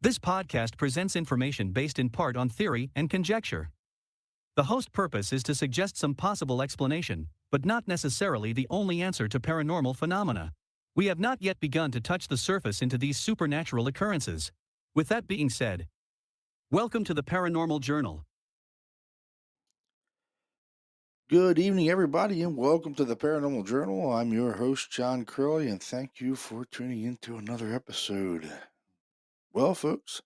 This podcast presents information based in part on theory and conjecture. The host purpose is to suggest some possible explanation, but not necessarily the only answer to paranormal phenomena. We have not yet begun to touch the surface into these supernatural occurrences. With that being said, welcome to the Paranormal Journal. Good evening, everybody, and welcome to the Paranormal Journal. I'm your host, John Curley, and thank you for tuning into another episode. Well, folks,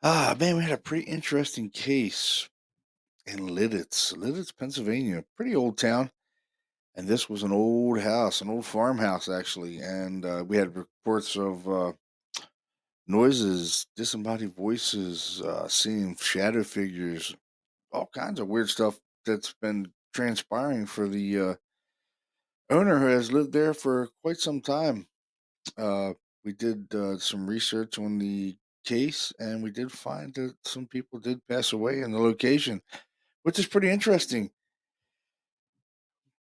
man, we had a pretty interesting case in Lititz, Pennsylvania, pretty old town. And this was an old house, an old farmhouse, actually. And we had reports of noises, disembodied voices, seeing shadow figures, all kinds of weird stuff that's been transpiring for the owner who has lived there for quite some time. Uh, we did some research on the case, and we did find that some people did pass away in the location, which is pretty interesting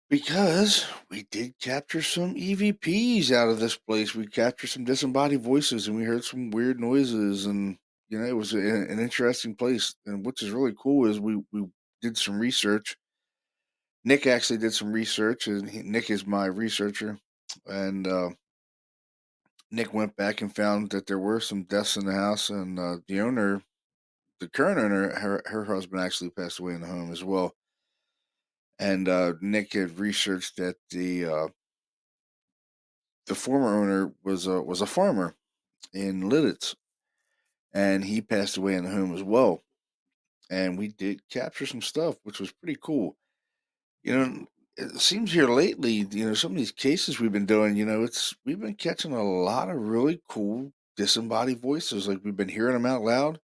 because we did capture some EVPs out of this place. We captured some disembodied voices, and we heard some weird noises, and it was an interesting place. And which is really cool is we did some research. Nick actually did some research, and Nick is my researcher, and Nick went back and found that there were some deaths in the house, and the owner, the current owner, her husband actually passed away in the home as well. And Nick had researched that the former owner was a farmer in Lititz, and he passed away in the home as well. And we did capture some stuff, which was pretty cool. You know, it seems here lately, some of these cases we've been doing, we've been catching a lot of really cool disembodied voices. Like we've been hearing them out loud,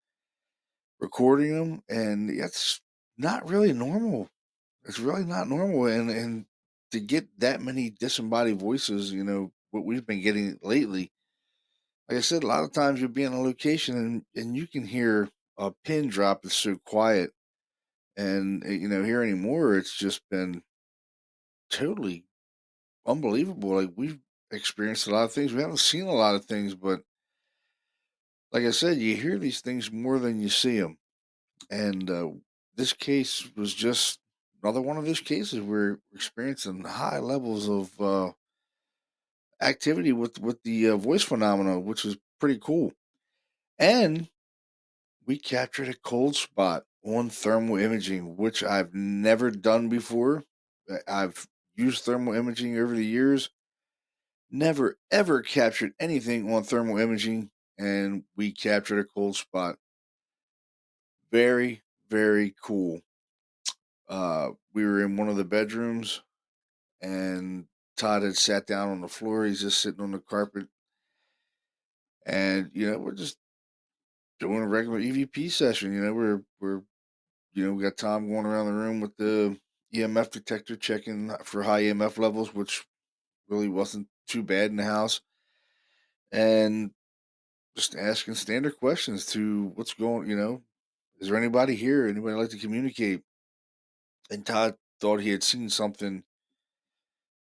recording them, and it's not really normal. It's really not normal, and to get that many disembodied voices, what we've been getting lately. Like I said, a lot of times you'll be in a location and you can hear a pin drop. It's so quiet, and here anymore, it's just been totally unbelievable. Like we've experienced a lot of things. We haven't seen a lot of things, but like I said, you hear these things more than you see them. And this case was just another one of those cases where we're experiencing high levels of activity with the voice phenomena, which was pretty cool. And we captured a cold spot on thermal imaging, which I've never done before. I've used thermal imaging over the years, never ever captured anything on thermal imaging, and we captured a cold spot. Very, very cool. We were in one of the bedrooms, and Todd had sat down on the floor. He's just sitting on the carpet, and we're just doing a regular EVP session. We got Tom going around the room with the EMF detector, checking for high EMF levels, which really wasn't too bad in the house, and just asking standard questions to what's going. Is there anybody here? Anybody like to communicate? And Todd thought he had seen something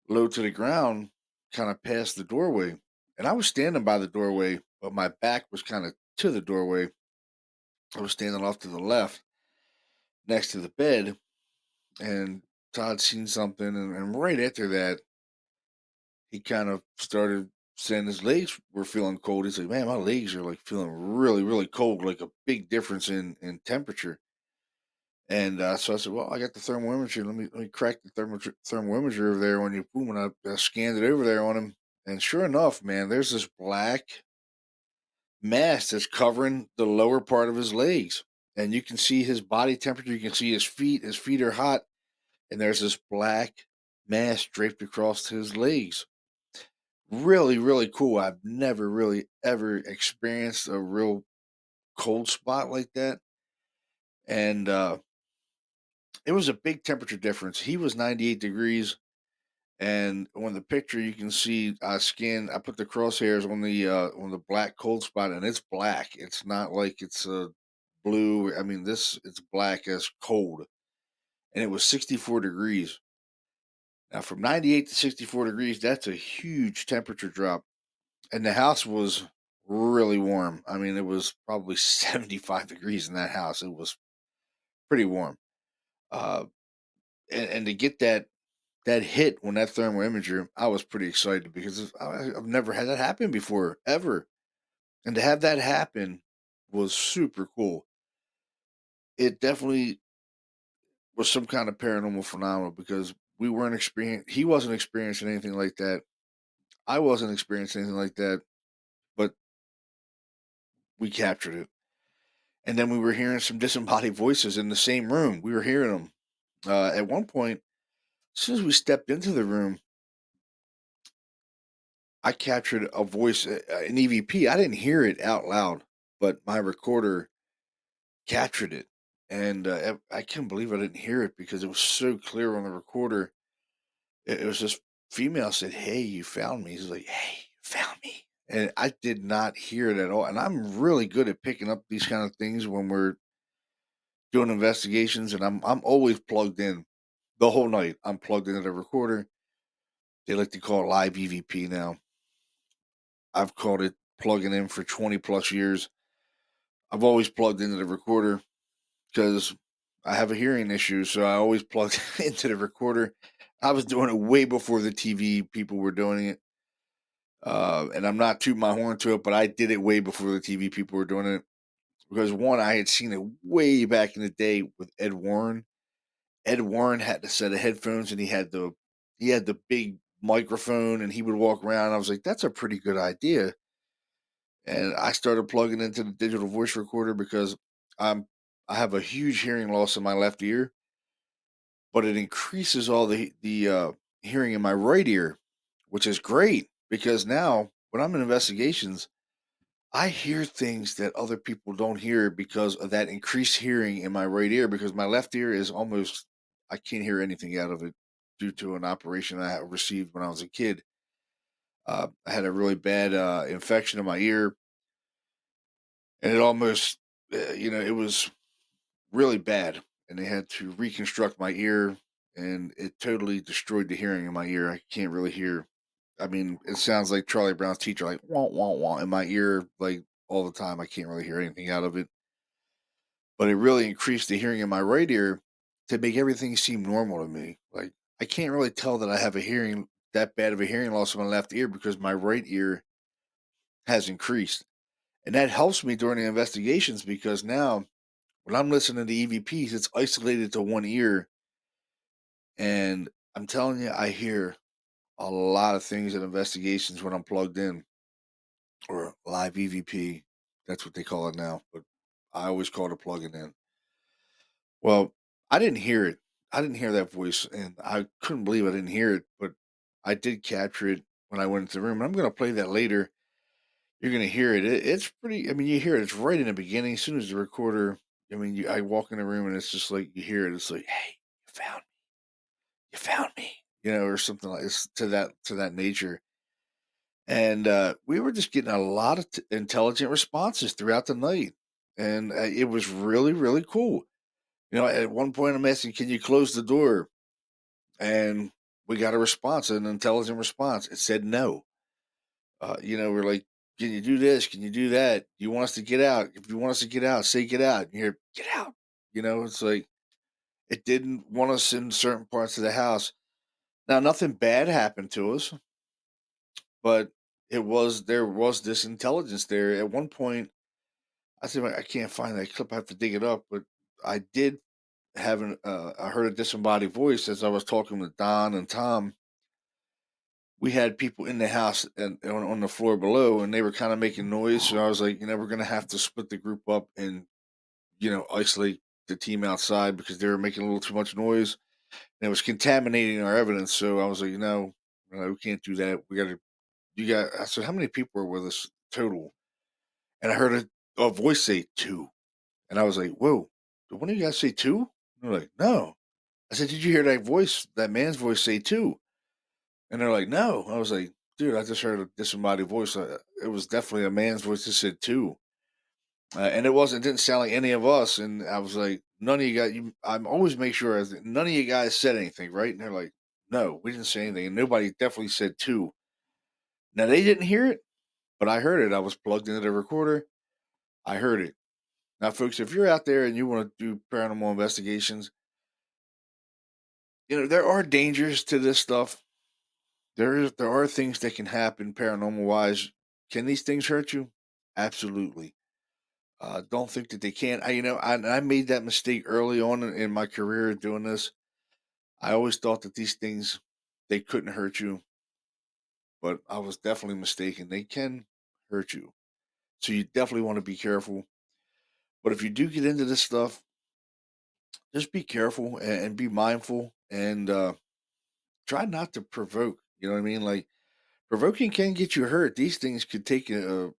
low to the ground, kind of past the doorway. And I was standing by the doorway, but my back was kind of to the doorway. I was standing off to the left next to the bed, and Todd seen something. And right after that, he kind of started saying his legs were feeling cold. He's like, man, my legs are like feeling really, really cold, like a big difference in temperature. And so I said, well, I got the thermal imager. Let me crack the thermal imager over there on you. Boom, and I scanned it over there on him. And sure enough, man, there's this black mass that's covering the lower part of his legs. And you can see his body temperature. You can see his feet. His feet are hot. And there's this black mass draped across his legs. Really, really cool. I've never really ever experienced a real cold spot like that. And it was a big temperature difference. He was 98 degrees. And on the picture, you can see I put the crosshairs on the black cold spot, and it's black. It's not like it's a blue. I mean, it's black as cold, and it was 64 degrees. Now, from 98 to 64 degrees, that's a huge temperature drop, and the house was really warm. I mean, it was probably 75 degrees in that house. It was pretty warm. Uh, and to get that hit when that thermal imager, I was pretty excited because I've never had that happen before, ever. And to have that happen was super cool. It definitely was some kind of paranormal phenomenon because we weren't he wasn't experiencing anything like that. I wasn't experiencing anything like that, but we captured it. And then we were hearing some disembodied voices in the same room. We were hearing them. At one point, as soon as we stepped into the room, I captured a voice, an EVP. I didn't hear it out loud, but my recorder captured it. And I can't believe I didn't hear it because it was so clear on the recorder. It was this female said, "Hey, you found me." He's like, "Hey, you found me." And I did not hear it at all. And I'm really good at picking up these kind of things when we're doing investigations, and I'm always plugged in the whole night. I'm plugged into the recorder. They like to call it live EVP now. I've called it plugging in for 20 plus years. I've always plugged into the recorder because I have a hearing issue, so I always plugged into the recorder. I was doing it way before the TV people were doing it. And I'm not tooting my horn to it, but I did it way before the TV people were doing it. Because one, I had seen it way back in the day with Ed Warren. Ed Warren had the set of headphones and he had the big microphone and he would walk around. I was like, that's a pretty good idea. And I started plugging into the digital voice recorder because I'm I have a huge hearing loss in my left ear, but it increases all the hearing in my right ear, which is great because now when I'm in investigations, I hear things that other people don't hear because of that increased hearing in my right ear. Because my left ear is almost, I can't hear anything out of it due to an operation I received when I was a kid. I had a really bad infection in my ear, and it almost, it was really bad. And they had to reconstruct my ear, and it totally destroyed the hearing in my ear. I can't really hear. I mean, it sounds like Charlie Brown's teacher, like wah wah wah, in my ear, like all the time. I can't really hear anything out of it. But it really increased the hearing in my right ear to make everything seem normal to me. Like I can't really tell that I have a hearing that bad of a hearing loss in my left ear because my right ear has increased. And that helps me during the investigations because now when I'm listening to EVPs, it's isolated to one ear. And I'm telling you, I hear a lot of things in investigations when I'm plugged in or live EVP. That's what they call it now. But I always call it plugging in. Well, I didn't hear it. I didn't hear that voice, and I couldn't believe I didn't hear it, but I did capture it when I went into the room. I'm going to play that later. You're going to hear it. It's pretty. I mean, you hear it. It's right in the beginning. As soon as the recorder. I mean, I walk in the room and it's just like you hear it. It's like, "Hey, you found me. You found me." Or something like this to that nature. And we were just getting a lot of intelligent responses throughout the night, and it was really really cool. At one point I'm asking, "Can you close the door?" And we got a response, an intelligent response. It said no. We're like, "Can you do this? Can you do that? You want us to get out? If you want us to get out, say get out." And you hear, "Get out." It's like it didn't want us in certain parts of the house. Now, nothing bad happened to us, but there was this intelligence there. At one point, I said, I can't find that clip. I have to dig it up, but I did I heard a disembodied voice as I was talking with Don and Tom. We had people in the house and on the floor below, and they were kind of making noise. So I was like, we're gonna have to split the group up and isolate the team outside because they were making a little too much noise and it was contaminating our evidence. So I was like, we can't do that. We got to. You got. I said, how many people are with us total? And I heard a voice say two, and I was like, whoa, did one of you guys say two? And they're like, no. I said, did you hear that voice, that man's voice say two? And they're like, no. I was like, dude, I just heard a disembodied voice. It was definitely a man's voice that said two. And it didn't sound like any of us. And I was like, none of you guys, I'm always make sure none of you guys said anything, right? And they're like, no, we didn't say anything. And nobody definitely said two. Now they didn't hear it, but I heard it. I was plugged into the recorder. I heard it. Now, folks, if you're out there and you want to do paranormal investigations, there are dangers to this stuff. There are things that can happen paranormal wise. Can these things hurt you? Absolutely. Don't think that they can. I made that mistake early on in my career doing this. I always thought that these things they couldn't hurt you, but I was definitely mistaken. They can hurt you, so you definitely want to be careful. But if you do get into this stuff, just be careful and be mindful and try not to provoke. You know what I mean? Like provoking can get you hurt. These things could take a.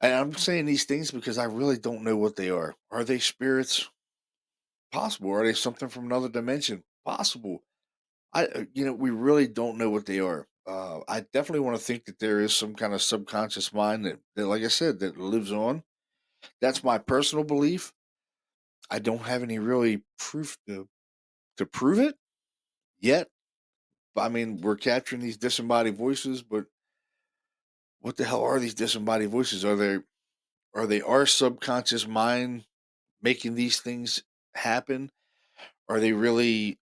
And I'm saying these things because I really don't know what they are. Are they spirits? Possible. Are they something from another dimension? Possible. We really don't know what they are. I definitely want to think that there is some kind of subconscious mind that, like I said, that lives on. That's my personal belief. I don't have any really proof to prove it yet. I mean, we're capturing these disembodied voices, but what the hell are these disembodied voices? Are they our subconscious mind making these things happen? Are they really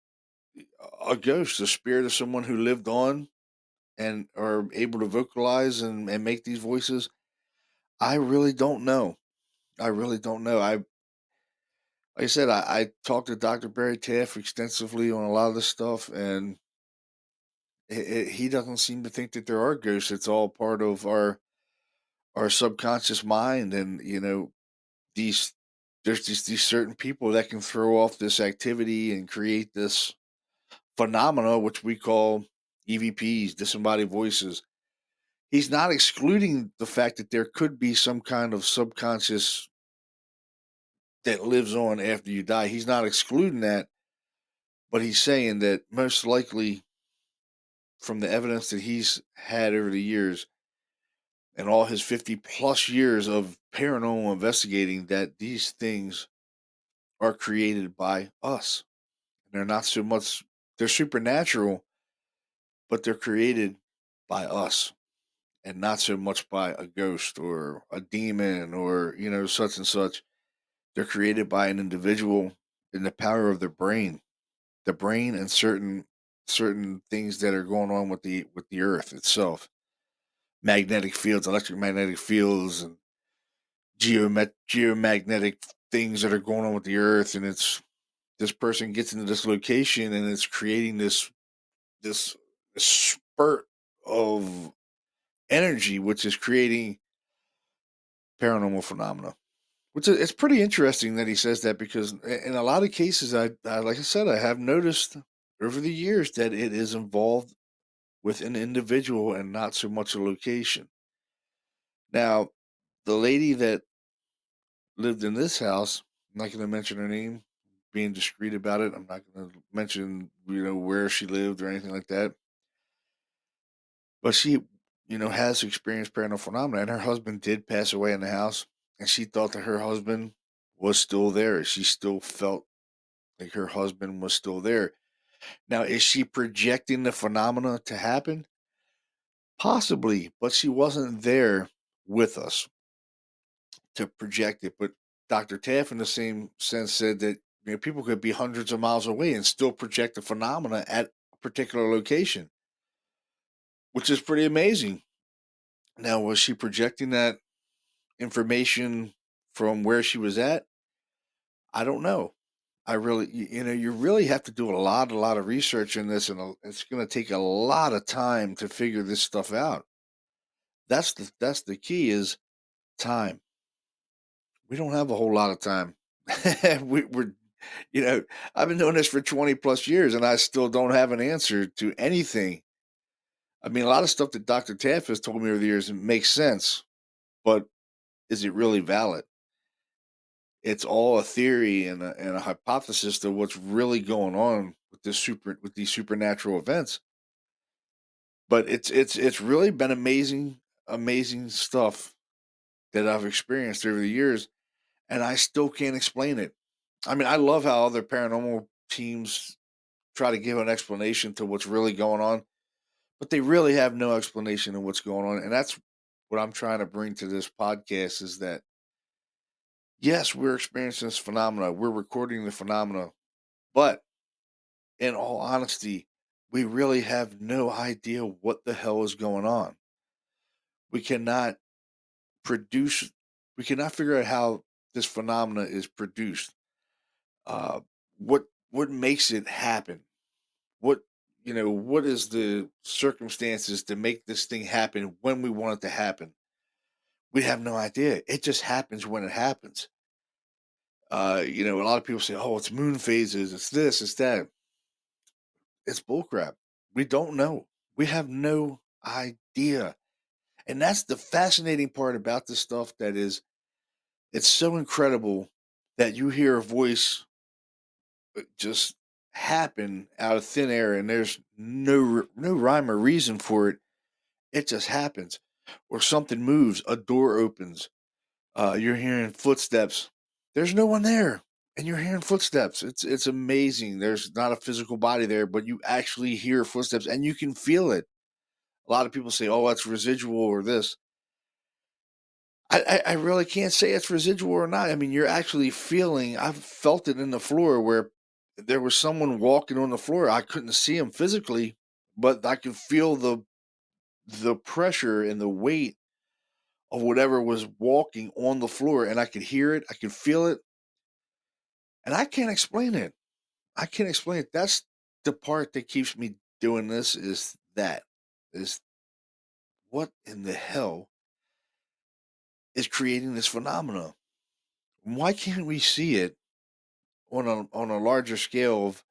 a ghost, a spirit of someone who lived on and are able to vocalize and make these voices? I really don't know. I really don't know. Like I said, I talked to Dr. Barry Taff extensively on a lot of this stuff, and he doesn't seem to think that there are ghosts. It's all part of our subconscious mind, and these there's just these certain people that can throw off this activity and create this phenomena which we call EVPs, disembodied voices. He's not excluding the fact that there could be some kind of subconscious that lives on after you die. He's not excluding that, but he's saying that most likely from the evidence that he's had over the years and all his 50 plus years of paranormal investigating, that these things are created by us. They're not so much, they're supernatural, but they're created by us and not so much by a ghost or a demon or, such and such. They're created by an individual in the power of their brain, the brain and certain things that are going on with the earth itself. Magnetic fields, electromagnetic fields, and geomagnetic things that are going on with the earth. And it's this person gets into this location and it's creating this spurt of energy, which is creating paranormal phenomena. Which is, it's pretty interesting that he says that because in a lot of cases, I like I said, I have noticed over the years that it is involved with an individual and not so much a location. Now, the lady that lived in this house, I'm not going to mention her name, being discreet about it. I'm not going to mention where she lived or anything like that. But she, has experienced paranormal phenomena, and her husband did pass away in the house, and she thought that her husband was still there. She still felt like her husband was still there. Now, is she projecting the phenomena to happen? Possibly, but she wasn't there with us to project it. But Dr. Taff, in the same sense, said that people could be hundreds of miles away and still project the phenomena at a particular location, which is pretty amazing. Now, was she projecting that information from where she was at? I don't know. I really, you really have to do a lot of research in this, and it's going to take a lot of time to figure this stuff out. That's the key is time. We don't have a whole lot of time. We're, you know, I've been doing this for 20 plus years, and I still don't have an answer to anything. I mean, a lot of stuff that Dr. Taff has told me over the years makes sense, but is it really valid? It's all a theory and a hypothesis to what's really going on with these supernatural events. But it's really been amazing stuff that I've experienced over the years, and I still can't explain it. I mean, I love how other paranormal teams try to give an explanation to what's really going on, but they really have no explanation of what's going on, and that's what I'm trying to bring to this podcast is that yes, we're experiencing this phenomena, we're recording the phenomena, but in all honesty, we really have no idea what the hell is going on. We cannot produce, we cannot figure out how this phenomena is produced. Uh, what makes it happen? What what is the circumstances to make this thing happen when we want it to happen? We have no idea. It just happens when it happens. A lot of people say, "Oh, it's moon phases. It's this. It's that." It's bullcrap. We don't know. We have no idea. And that's the fascinating part about this stuff that is it's so incredible that you hear a voice just happen out of thin air and there's no rhyme or reason for it. It just happens. Or something moves, a door opens. You're hearing footsteps. There's no one there. And you're hearing footsteps. It's amazing. There's not a physical body there, but you actually hear footsteps and you can feel it. A lot of people say, "Oh, that's residual or this." I really can't say it's residual or not. I mean, you're actually feeling. I've felt it in the floor where there was someone walking on the floor. I couldn't see him physically, but I could feel the pressure and the weight of whatever was walking on the floor, and I could hear it. I could feel it, and I can't explain it. I can't explain it. That's the part that keeps me doing this. Is what in the hell is creating this phenomena? Why can't we see it on a larger scale of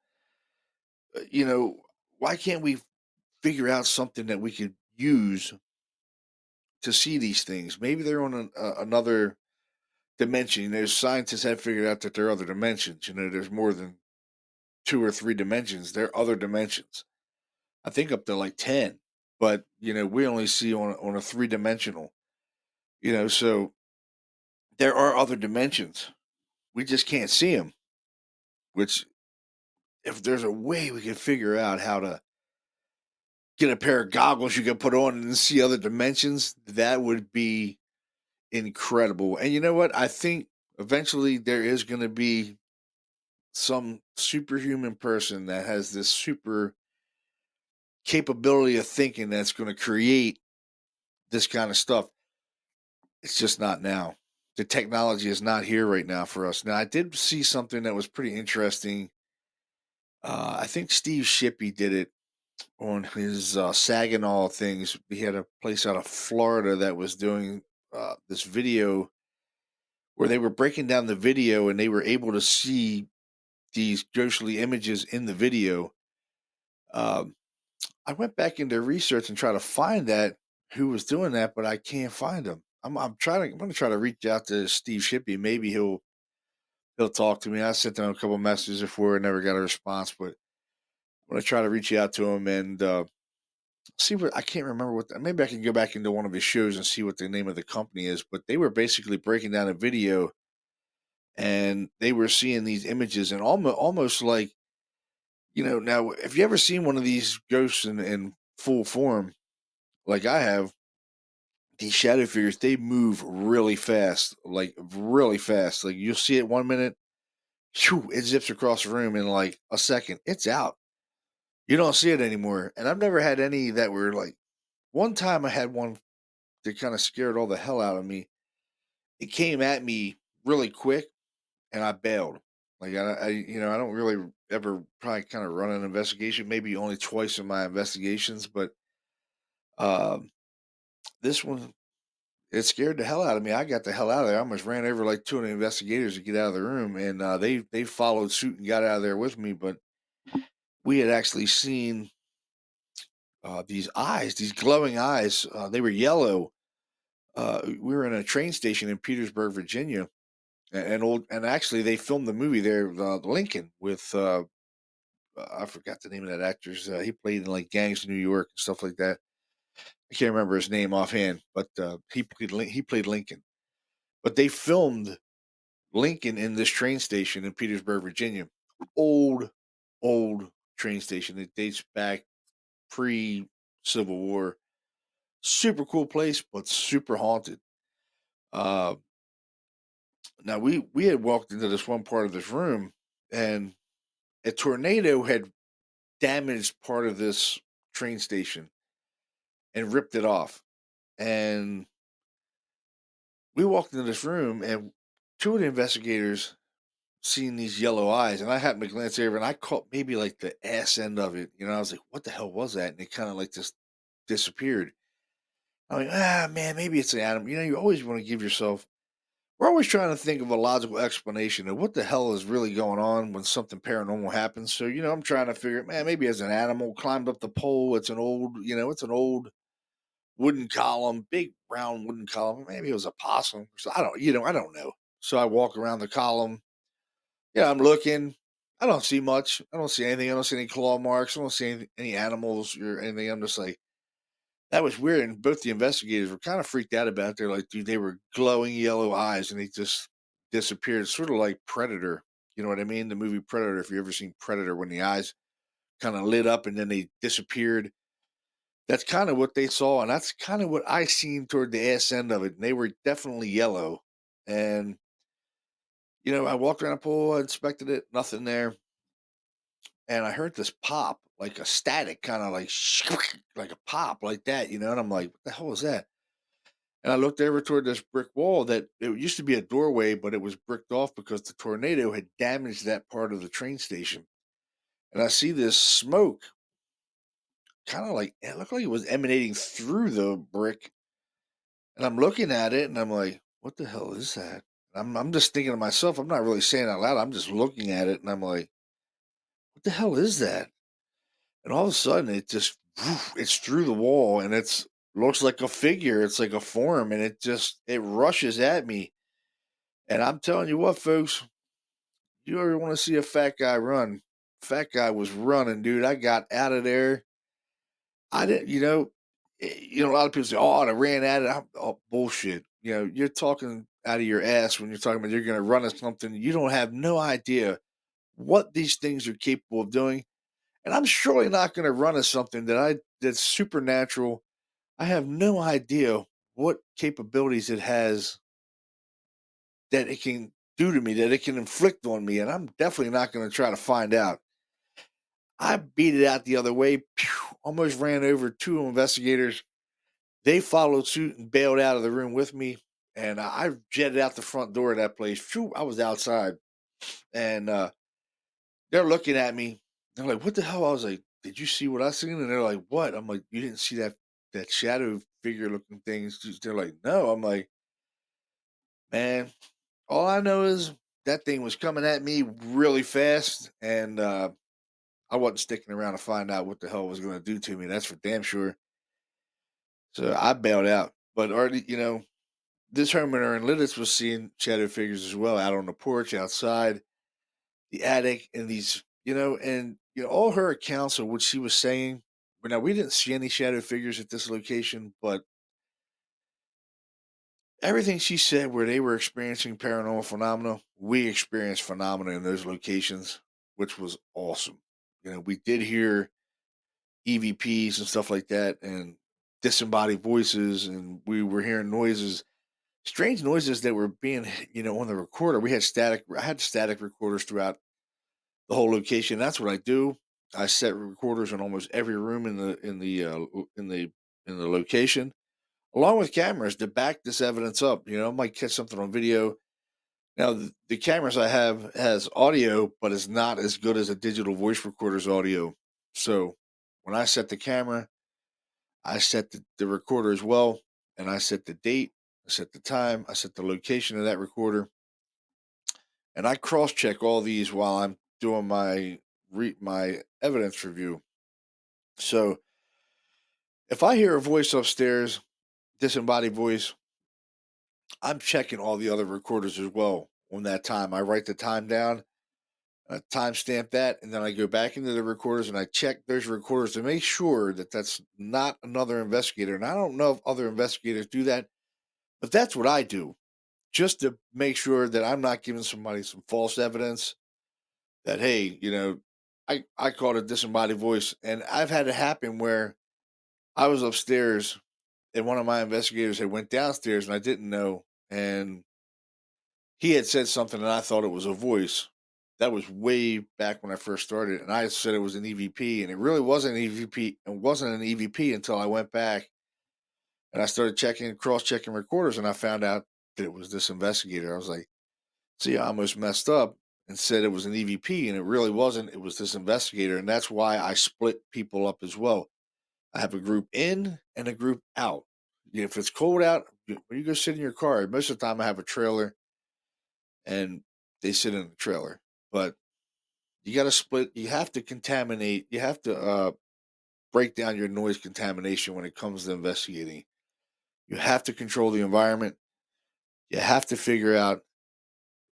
uh, you know why can't we figure out something that we could use to see these things? Maybe they're on another dimension. There's scientists have figured out that there are other dimensions. There's more than two or three dimensions. There are other dimensions. I think up to like 10, but we only see on a three-dimensional. So there are other dimensions. We just can't see them. Which, if there's a way we can figure out how to get a pair of goggles you can put on and see other dimensions, that would be incredible. And you know what? I think eventually there is going to be some superhuman person that has this super capability of thinking that's going to create this kind of stuff. It's just not now. The technology is not here right now for us. Now, I did see something that was pretty interesting. I think Steve Shippey did it on his Saginaw things. He had a place out of Florida that was doing this video where they were breaking down the video and they were able to see these ghostly images in the video. Um, I went back into research and try to find that who was doing that, but I can't find him. I'm trying to. I'm going to try to reach out to Steve Shippey. Maybe he'll talk to me. I sent him a couple messages before, and never got a response. But I'm going to try to reach out to him and see what I can't remember what. Maybe I can go back into one of his shows and see what the name of the company is. But they were basically breaking down a video, and they were seeing these images, and almost like Now, if you ever seen one of these ghosts in full form, like I have, these shadow figures, they move really fast, like really fast. Like you'll see it 1 minute, shoo, it zips across the room in like a second. It's out. You don't see it anymore. And I've never had any that were like. One time I had one that kind of scared all the hell out of me. It came at me really quick, and I bailed. Like I don't really ever probably kind of run an investigation. Maybe only twice in my investigations, but um, this one it scared the hell out of me. I got the hell out of there. I almost ran over like 200 investigators to get out of the room, and they followed suit and got out of there with me. But we had actually seen these eyes, these glowing eyes. They were yellow. We were in a train station in Petersburg, Virginia, and actually they filmed the movie there, Lincoln, with I forgot the name of that actor's. He played in like Gangs of New York and stuff like that. I can't remember his name offhand, but he played Lincoln. But they filmed Lincoln in this train station in Petersburg, Virginia. Old, old train station. It dates back pre Civil War. Super cool place, but super haunted. Uh, Now we had walked into this one part of this room, and a tornado had damaged part of this train station and ripped it off. And we walked into this room, and two of the investigators seen these yellow eyes, and I happened to glance over, and I caught maybe like the ass end of it. I was like, "What the hell was that?" And it kind of like just disappeared. I'm like, "Ah, man, maybe it's an atom." You always want to give yourself. We're always trying to think of a logical explanation of what the hell is really going on when something paranormal happens. So, I'm trying to figure, man, maybe as an animal climbed up the pole. It's an old wooden column, big round wooden column. Maybe it was a possum. So I don't know. So I walk around the column. Yeah, I'm looking. I don't see much. I don't see anything. I don't see any claw marks. I don't see any animals or anything. I'm just like, that was weird. And both the investigators were kind of freaked out about it. They're like, dude, they were glowing yellow eyes and they just disappeared. Sort of like Predator. You know what I mean? The movie Predator, if you ever seen Predator, when the eyes kind of lit up and then they disappeared. That's kind of what they saw. And that's kind of what I seen toward the ass end of it. And they were definitely yellow. And, I walked around the pool, I inspected it, nothing there. And I heard this pop, like a static, kind of like like a pop like that, and I'm like, what the hell was that? And I looked over toward this brick wall that it used to be a doorway, but it was bricked off because the tornado had damaged that part of the train station. And I see this smoke, kind of like it looked like it was emanating through the brick. And I'm looking at it, and I'm like, "What the hell is that?" I'm just thinking to myself. I'm not really saying it out loud. I'm just looking at it, and I'm like, "What the hell is that?" And all of a sudden, it just it's through the wall, and it's looks like a figure. It's like a form, and it rushes at me. And I'm telling you what, folks, you ever want to see a fat guy run? Fat guy was running, dude. I got out of there. I didn't, a lot of people say, "Oh, I ran at it." Oh, bullshit. You're talking out of your ass when you're talking about you're going to run at something. You don't have no idea what these things are capable of doing. And I'm surely not going to run at something that's supernatural. I have no idea what capabilities it has that it can do to me, that it can inflict on me, and I'm definitely not going to try to find out. I beat it out the other way, almost ran over two investigators. They followed suit and bailed out of the room with me, and I jetted out the front door of that place. Phew, I was outside, and they're looking at me. They're like, "What the hell?" I was like, "Did you see what I seen?" And they're like, "What?" I'm like, "You didn't see that shadow figure looking thing?" They're like, "No." I'm like, "Man, all I know is that thing was coming at me really fast, and I wasn't sticking around to find out what the hell it was going to do to me. That's for damn sure." So I bailed out. But already, this homeowner in Lititz was seeing shadow figures as well, out on the porch, outside the attic, and all her accounts of what she was saying. But now we didn't see any shadow figures at this location, but everything she said where they were experiencing paranormal phenomena, we experienced phenomena in those locations, which was awesome. We did hear EVPs and stuff like that, and disembodied voices, and we were hearing noises, strange noises that were being, on the recorder. We had static. I had static recorders throughout the whole location. That's what I do. I set recorders in almost every room in the location, along with cameras to back this evidence up. I might catch something on video. Now, the cameras I have has audio, but it's not as good as a digital voice recorder's audio. So when I set the camera, I set the recorder as well, and I set the date, I set the time, I set the location of that recorder, and I cross check all these while I'm doing my evidence review. So if I hear a voice upstairs, disembodied voice, I'm checking all the other recorders as well on that time. I write the time down, I timestamp that, and then I go back into the recorders and I check those recorders to make sure that that's not another investigator. And I don't know if other investigators do that, but that's what I do, just to make sure that I'm not giving somebody some false evidence that, hey, I called a disembodied voice. And I've had it happen where I was upstairs and one of my investigators had went downstairs, and I didn't know, and he had said something, and I thought it was a voice. That was way back when I first started, and I said it was an EVP, and it really wasn't an EVP. It wasn't an EVP until I went back and I started cross-checking recorders, and I found out that it was this investigator. I was like, "See, I almost messed up and said it was an EVP, and it really wasn't. It was this investigator." And that's why I split people up as well. I have a group in and a group out. If it's cold out, when you go sit in your car, most of the time I have a trailer, and they sit in the trailer. But you got to split. You have to contaminate. You have to break down your noise contamination when it comes to investigating. You have to control the environment. You have to figure out,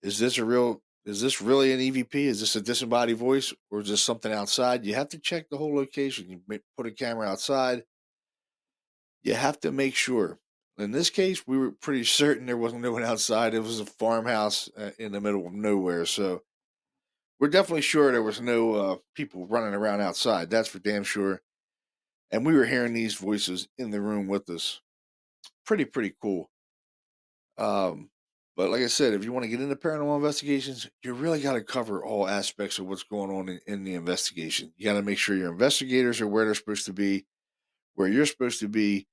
is this really an EVP? Is this a disembodied voice, or is this something outside? You have to check the whole location. Put a camera outside. You have to make sure. In this case, we were pretty certain there wasn't no one outside. It was a farmhouse in the middle of nowhere. So we're definitely sure there was no people running around outside. That's for damn sure. And we were hearing these voices in the room with us. Pretty cool. Um, but like I said, if you want to get into paranormal investigations, you really got to cover all aspects of what's going on in the investigation. You got to make sure your investigators are where they're supposed to be, where you're supposed to be,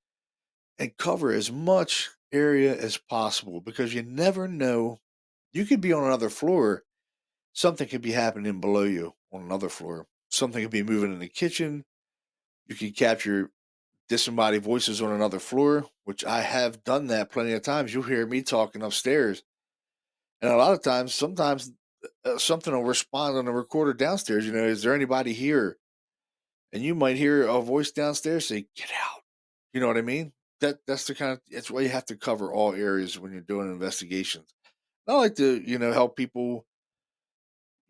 and cover as much area as possible, because you never know. You could be on another floor, something could be happening below you on another floor. Something could be moving in the kitchen. You can capture disembodied voices on another floor, which I have done that plenty of times. You'll hear me talking upstairs, and a lot of times, sometimes something will respond on the recorder downstairs. Is there anybody here? And you might hear a voice downstairs say, "Get out." You know what I mean? That's the kind of It's why you have to cover all areas when you're doing investigations. I like to help people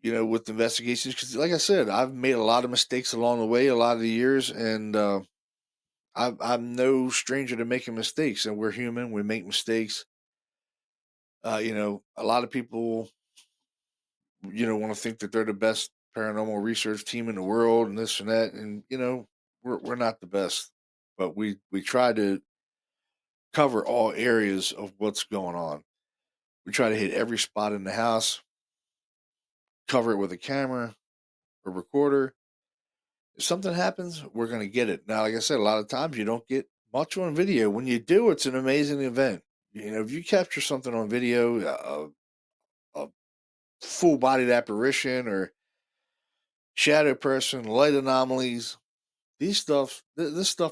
with investigations, because, like I said, I've made a lot of mistakes along the way, a lot of the years, and I'm no stranger to making mistakes. And we're human; we make mistakes. A lot of people want to think that they're the best paranormal research team in the world and this and that, and we're not the best, but we try to cover all areas of what's going on. We try to hit every spot in the house, cover it with a camera or recorder. If something happens, we're going to get it. Now, like I said, a lot of times you don't get much on video. When you do, it's an amazing event. If you capture something on video, a full bodied apparition or shadow person, light anomalies, this stuff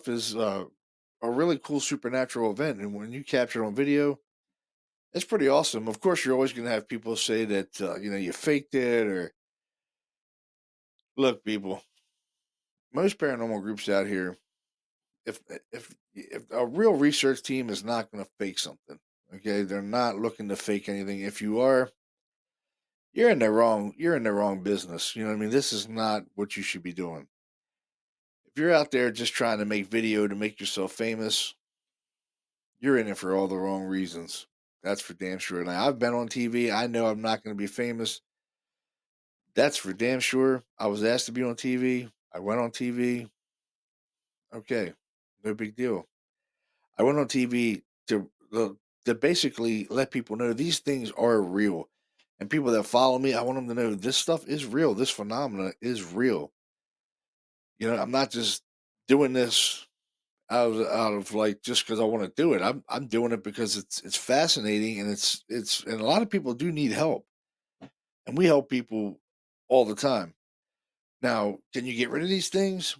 is a really cool supernatural event. And when you capture it on video, it's pretty awesome. Of course, you're always going to have people say that you faked it. Or look, people, most paranormal groups out here, if if a real research team is not going to fake something, okay, they're not looking to fake anything. If you are, you're in the wrong. You're in the wrong business. You know what I mean? This is not what you should be doing. If you're out there just trying to make video to make yourself famous, you're in it for all the wrong reasons. That's for damn sure. Now, I've been on TV. I know I'm not going to be famous. That's for damn sure. I was asked to be on TV. I went on TV. Okay, no big deal. I went on TV to basically let people know these things are real, and people that follow me, I want them to know this stuff is real. This phenomena is real. I'm not just doing this out of like just because I want to do it. I'm doing it because it's fascinating, and and a lot of people do need help, and we help people all the time. Now, can you get rid of these things?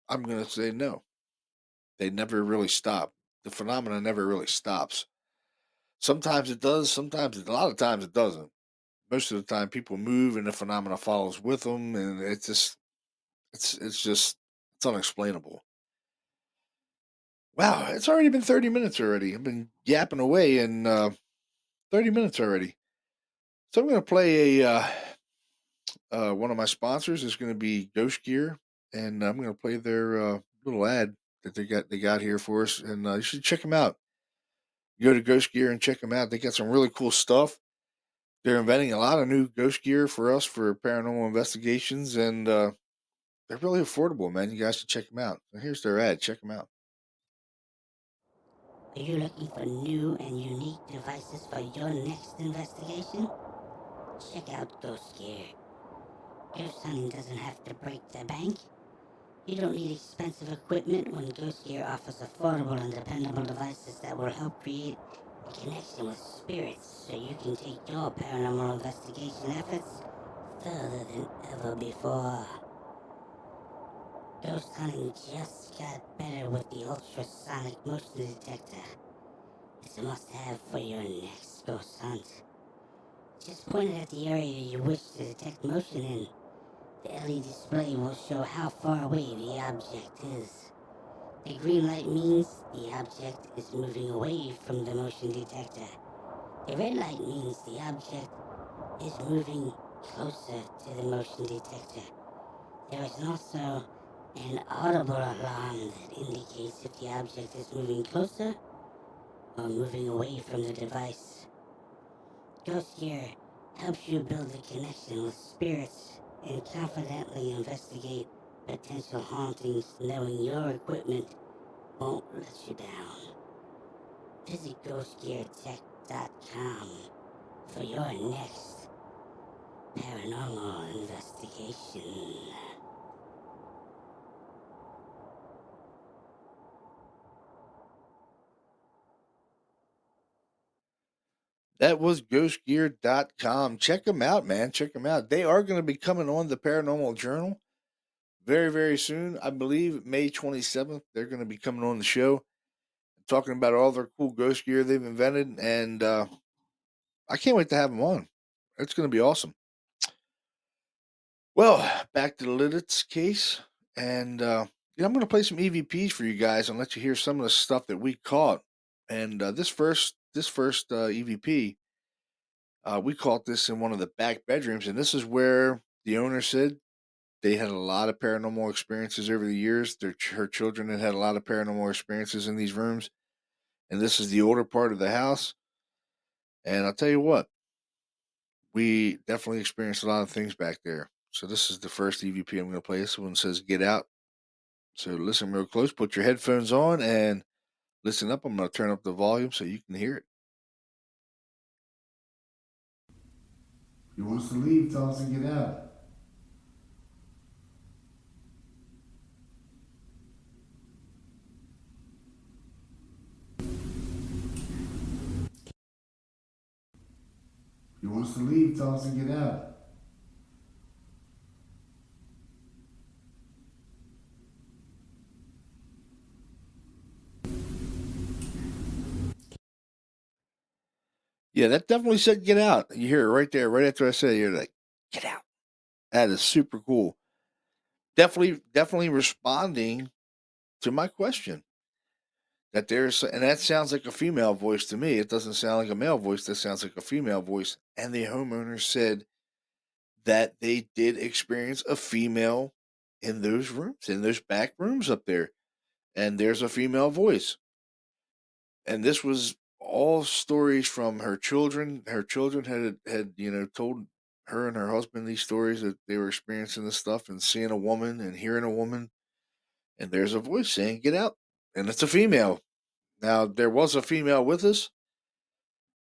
I'm gonna say no. They never really stop. The phenomena never really stops. Sometimes it does. A lot of times it doesn't. Most of the time, people move, and the phenomena follows with them, and it's unexplainable. Wow, it's already been 30 minutes already. I've been yapping away in 30 minutes already. So I'm going to play one of my sponsors is going to be Ghost Gear, and I'm going to play their little ad that they got here for us, and you should check them out. Go to Ghost Gear and check them out. They got some really cool stuff. They're inventing a lot of new ghost gear for us for paranormal investigations, and they're really affordable, man. You guys should check them out. So here's their ad. Check them out. Are you looking for new and unique devices for your next investigation? Check out Ghost Gear. Ghost hunting doesn't have to break the bank. You don't need expensive equipment when Ghost Gear offers affordable and dependable devices that will help create a connection with spirits so you can take your paranormal investigation efforts further than ever before. Ghost hunting just got better with the Ultrasonic motion detector. It's a must-have for your next ghost hunt. Just point it at the area you wish to detect motion in. The LED display will show how far away the object is. The green light means the object is moving away from the motion detector. The red light means the object is moving closer to the motion detector. There is also an audible alarm that indicates if the object is moving closer or moving away from the device. Ghost Gear helps you build a connection with spirits and confidently investigate potential hauntings knowing your equipment won't let you down. Visit ghostgeartech.com for your next paranormal investigation. That was ghostgear.com. Check them out, man. Check them out. They are going to be coming on the Paranormal Journal very, very soon. I believe May 27th. They're going to be coming on the show, talking about all their cool ghost gear they've invented. And I can't wait to have them on. It's going to be awesome. Well, back to the Lititz case. And I'm going to play some EVPs for you guys and let you hear some of the stuff that we caught. And this first EVP, we caught this in one of the back bedrooms, and this is where the owner said they had a lot of paranormal experiences over the years. Her children had a lot of paranormal experiences in these rooms, and this is the older part of the house. And I'll tell you what, we definitely experienced a lot of things back there. So this is the first EVP I'm going to play. This one says "Get Out." So listen real close. Put your headphones on and listen up. I'm going to turn up the volume so you can hear it. He wants to leave. Tell us to get out. He wants to leave. Tell us to get out. Yeah, that definitely said "Get Out." You hear it right there, right after I said it. You're like, "Get out." That is super cool. Definitely responding to my question. And that sounds like a female voice to me. It doesn't sound like a male voice. That sounds like a female voice. And the homeowner said that they did experience a female in those rooms, in those back rooms up there. And there's a female voice. And this was all stories from her children. Her children had told her and her husband these stories that they were experiencing this stuff and seeing a woman and hearing a woman. And there's a voice saying, "Get out." And it's a female. Now, there was a female with us,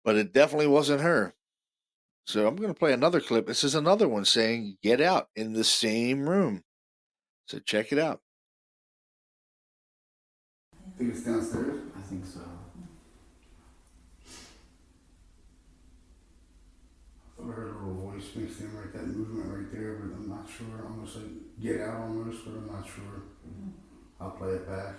but it definitely wasn't her. So I'm going to play another clip. This is another one saying "Get Out" in the same room. So check it out. I think it's downstairs. I think so. I thought I heard a little voice mixed in right that movement right there, but I'm not sure. Almost like "Get Out" almost, but I'm not sure. I'll play it back.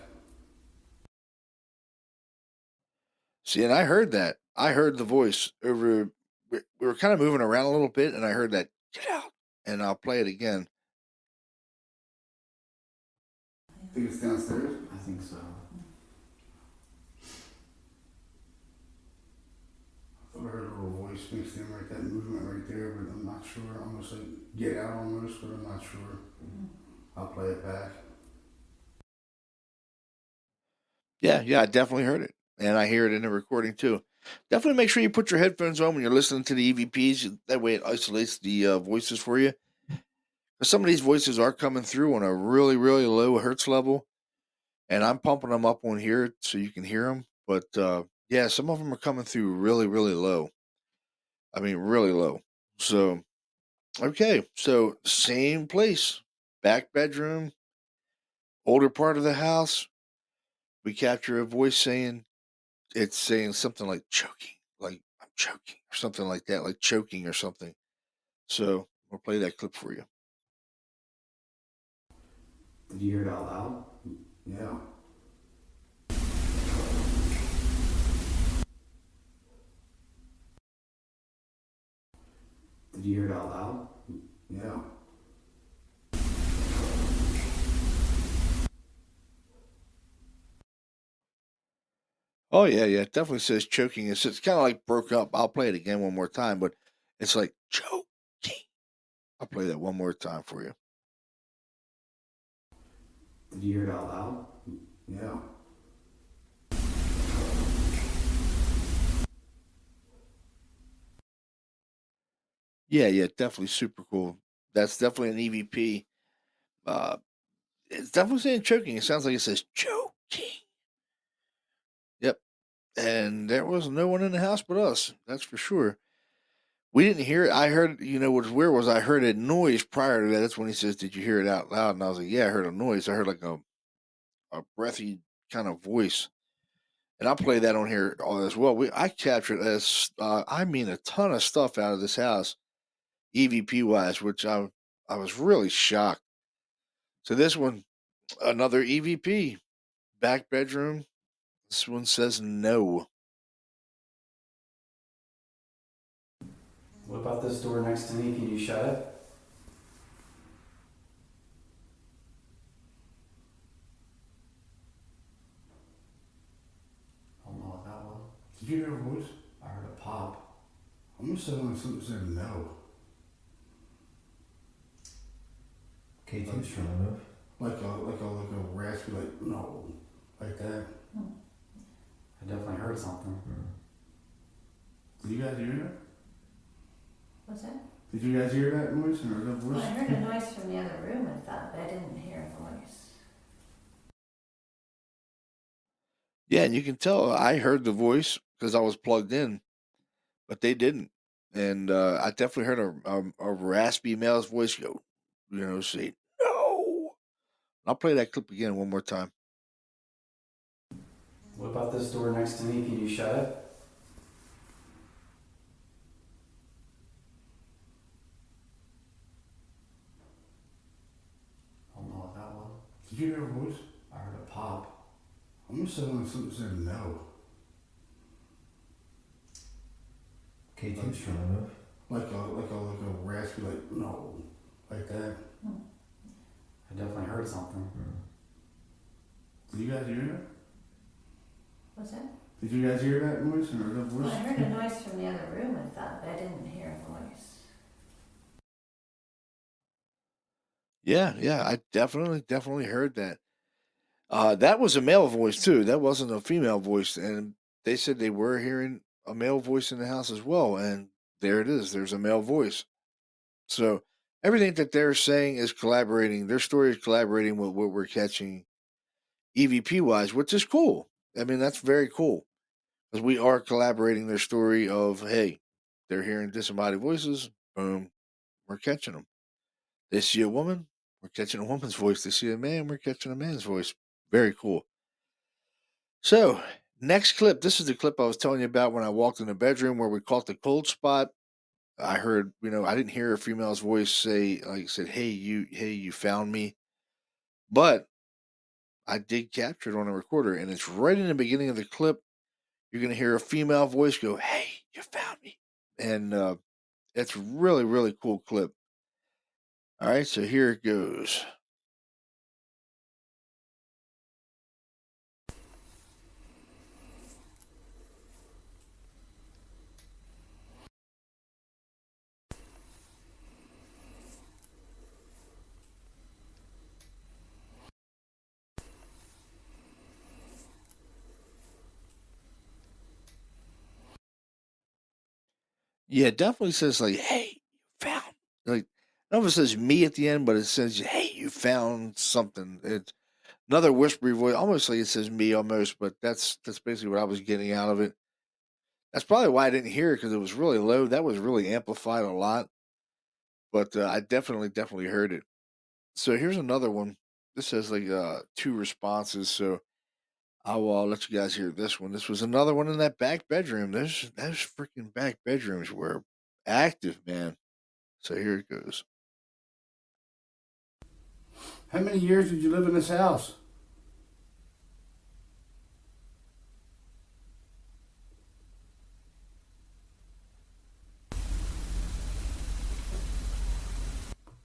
See, and I heard that. I heard the voice over. We were kind of moving around a little bit, and I heard that "Get Out," and I'll play it again. I think it's downstairs. I think so. I thought I heard a little voice mixed in right that movement right there, but I'm not sure. Almost like "Get Out" almost, but I'm not sure. I'll play it back. Yeah, I definitely heard it, and I hear it in the recording too. Definitely make sure you put your headphones on when you're listening to the EVPs. That way, it isolates the voices for you. But some of these voices are coming through on a really, really low hertz level, and I'm pumping them up on here so you can hear them. But yeah, some of them are coming through really, really low. I mean, really low. So, okay. So, same place, back bedroom, older part of the house. We capture a voice saying, it's saying something like choking, like I'm choking, or something like that, like choking or something. So, we'll play that clip for you. Did you hear it out loud? Yeah. Did you hear it out loud? Yeah. Oh, yeah, yeah. It definitely says choking. It's kind of like broke up. I'll play it again one more time, but it's like choking. I'll play that one more time for you. Did you hear it out loud? Yeah. Yeah, yeah, definitely super cool. That's definitely an EVP. Uh, it's definitely saying choking. It sounds like it says choking. Yep. And there was no one in the house but us. That's for sure. We didn't hear it. I heard, what's weird was I heard a noise prior to that. That's when he says, "Did you hear it out loud?" And I was like, "Yeah, I heard a noise. I heard like a breathy kind of voice." And I'll play that on here as well. I captured I mean, a ton of stuff out of this house, EVP wise, which I was really shocked. So this one, another EVP, back bedroom. This one says no. What about this door next to me? Can you shut it? I don't know what that was. Did you hear a voice? I heard a pop. I'm gonna say like something said no. K2's trying to move. Like a raspy, like no, like that. I definitely heard something. Did you guys hear that? What's that? Did you guys hear that noise or that voice? Well, I heard a noise from the other room, I thought, but I didn't hear a voice. Yeah, and you can tell I heard the voice because I was plugged in, but they didn't. And I definitely heard a raspy male's voice go, say no. I'll play that clip again one more time. What about this door next to me? Can you shut it? I don't know what that was. Did you hear a voice? I heard a pop. I'm gonna say like something said no. K2's trying to move. Like a raspy, like no, like that. I definitely heard something. Did you guys hear that? What's that? Did you guys hear that noise or that voice? Well, I heard a noise from the other room, I thought, but I didn't hear a voice. Yeah, yeah, I definitely heard that. That was a male voice too. That wasn't a female voice, and they said they were hearing a male voice in the house as well. And there it is. There's a male voice. So everything that they're saying is collaborating. Their story is collaborating with what we're catching EVP wise, which is cool. I mean, that's very cool because we are collaborating their story of hey, they're hearing disembodied voices. Boom, we're catching them. They see a woman, we're catching a woman's voice. They see a man, we're catching a man's voice. Very cool. So, next clip. This is the clip I was telling you about when I walked in the bedroom where we caught the cold spot. I heard, I didn't hear a female's voice say, like, said, hey, you found me. But I did capture it on a recorder, and it's right in the beginning of the clip. You're going to hear a female voice go, hey, you found me. And it's really, really cool clip. All right, so here it goes. Yeah, it definitely says like, "Hey, you found." Like, I don't know if it says "me" at the end, but it says, "Hey, you found something." Another whispery voice, almost like it says me almost, but that's basically what I was getting out of it. That's probably why I didn't hear it because it was really low. That was really amplified a lot, but I definitely heard it. So here's another one. This has like two responses, so I'll let you guys hear this one. This was another one in that back bedroom. Those freaking back bedrooms were active, man. So here it goes. How many years did you live in this house?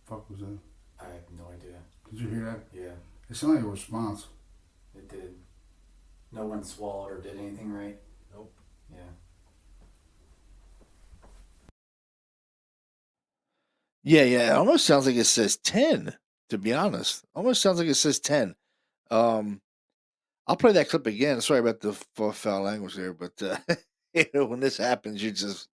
Fuck was that? I have no idea. Did you hear that? Yeah, It sounded like a response. it did. No one swallowed or did anything right? Nope. Yeah. Yeah. It almost sounds like it says 10, to be honest. Almost sounds like it says 10. Um, I'll play that clip again. Sorry about the foul language there, but when this happens, you just,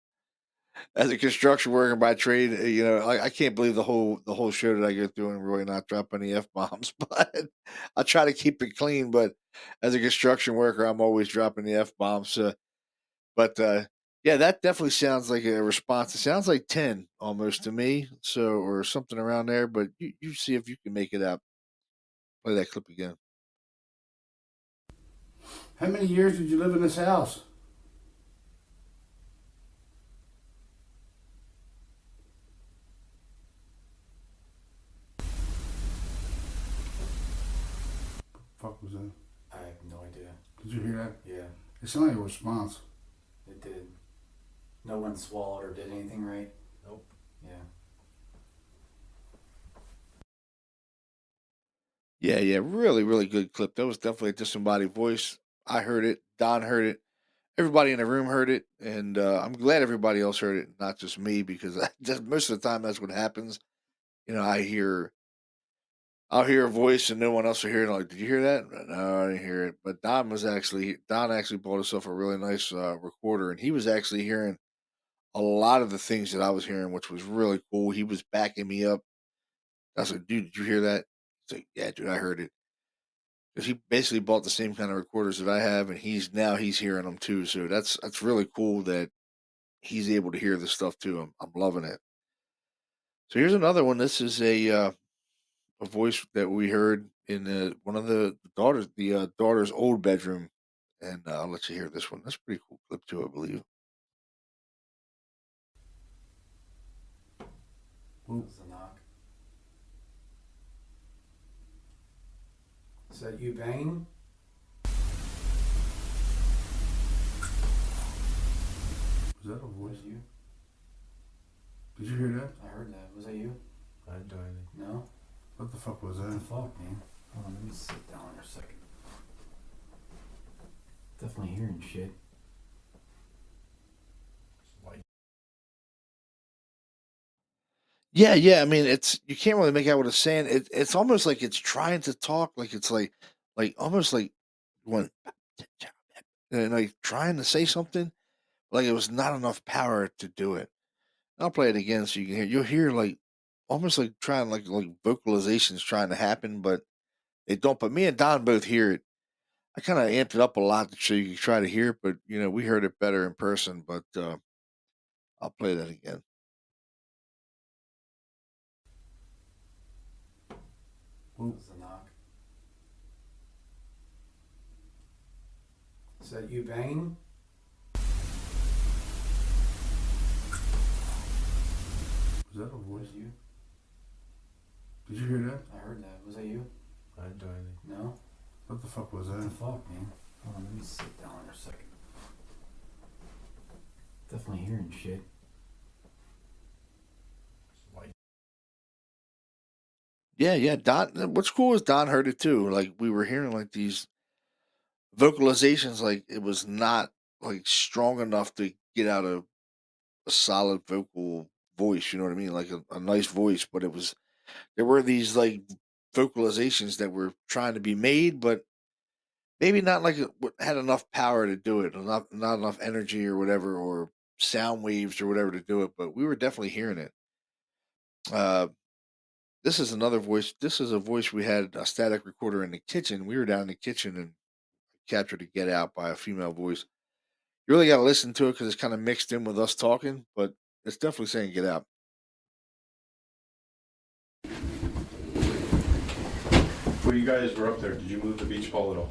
as a construction worker by trade, I can't believe the whole show that I go through and really not drop any f bombs. But I try to keep it clean. But as a construction worker, I'm always dropping the f bombs. But yeah, that definitely sounds like a response. It sounds like 10 almost to me, so or something around there. But you see if you can make it out. Play that clip again. How many years did you live in this house? Fuck was that? I have no idea. Did you hear that? Yeah, It sounded like a response. it did. No one swallowed or did anything right? Nope. Yeah. Yeah, really good clip. That was definitely a disembodied voice. I heard it. Don heard it. Everybody in the room heard it, and I'm glad everybody else heard it, not just me, because most of the time that's what happens. I'll hear a voice and no one else will hear it. I'm like, did you hear that? No, I didn't hear it. But Don actually bought himself a really nice recorder, and he was actually hearing a lot of the things that I was hearing, which was really cool. He was backing me up. I was like, dude, did you hear that? He's like, yeah, dude, I heard it. Because he basically bought the same kind of recorders that I have, and he's hearing them too. So that's really cool that he's able to hear this stuff too. I'm loving it. So here's another one. This is a voice that we heard in one of the daughter's old bedroom, and I'll let you hear this one. That's a pretty cool clip too, I believe. What was the knock? Is that you banging? Was that a voice? Was you? Did you hear that? I heard that. Was that you? I didn't do anything. No? What the fuck was What the that? fuck, man? Hold on, let me sit down for a second. Definitely hearing shit. Yeah. I mean, it's you can't really make out what it's saying. It's almost like it's trying to talk, like it's like almost like when like trying to say something, like it was not enough power to do it. I'll play it again so you can hear. You'll hear like almost like trying like vocalizations trying to happen, but they don't. But me and Don both hear it. I kind of amped it up a lot so you could try to hear it, but we heard it better in person. But I'll play that again. What was the knock? Is that you banging? Was that a voice? Was you? Did you hear that? I heard that. Was that you? I didn't do anything. No? What the fuck was What the that? fuck, man? Hold on, let me sit down for a second. Definitely hearing shit. Yeah. Don. What's cool is Don heard it too. Like we were hearing like these vocalizations, like it was not like strong enough to get out a solid vocal voice. You know what I mean? Like a nice voice, but there were these like vocalizations that were trying to be made, but maybe not like had enough power to do it, not enough energy or whatever, or sound waves or whatever to do it. But we were definitely hearing it. Uh, This is another voice. This is a voice we had a static recorder in the kitchen. We were down in the kitchen and captured a Get Out by a female voice. You really got to listen to it because it's kind of mixed in with us talking, but it's definitely saying Get Out. When you guys were up there, did you move the beach ball at all?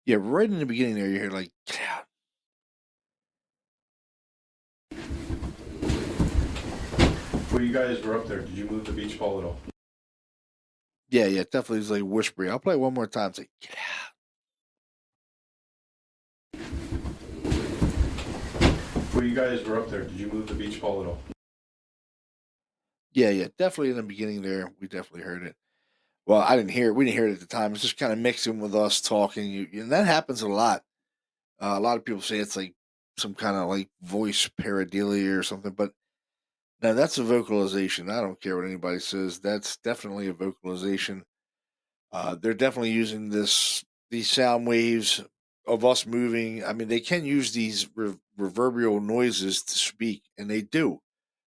Yeah, right in the beginning there, you hear like Get Out. When you guys were up there, did you move the beach ball at all? Yeah, definitely is like whispering. I'll play it one more time. It's like Get Out. When you guys were up there, did you move the beach ball at all? Yeah, definitely in the beginning there, we definitely heard it. Well, I didn't hear it. We didn't hear it at the time. It's just kind of mixing with us talking. And that happens a lot. A lot of people say it's like some kind of like voice pareidolia or something, but no, that's a vocalization. I don't care what anybody says. That's definitely a vocalization. They're definitely using these sound waves of us moving. I mean, they can use these reverberal noises to speak, and they do.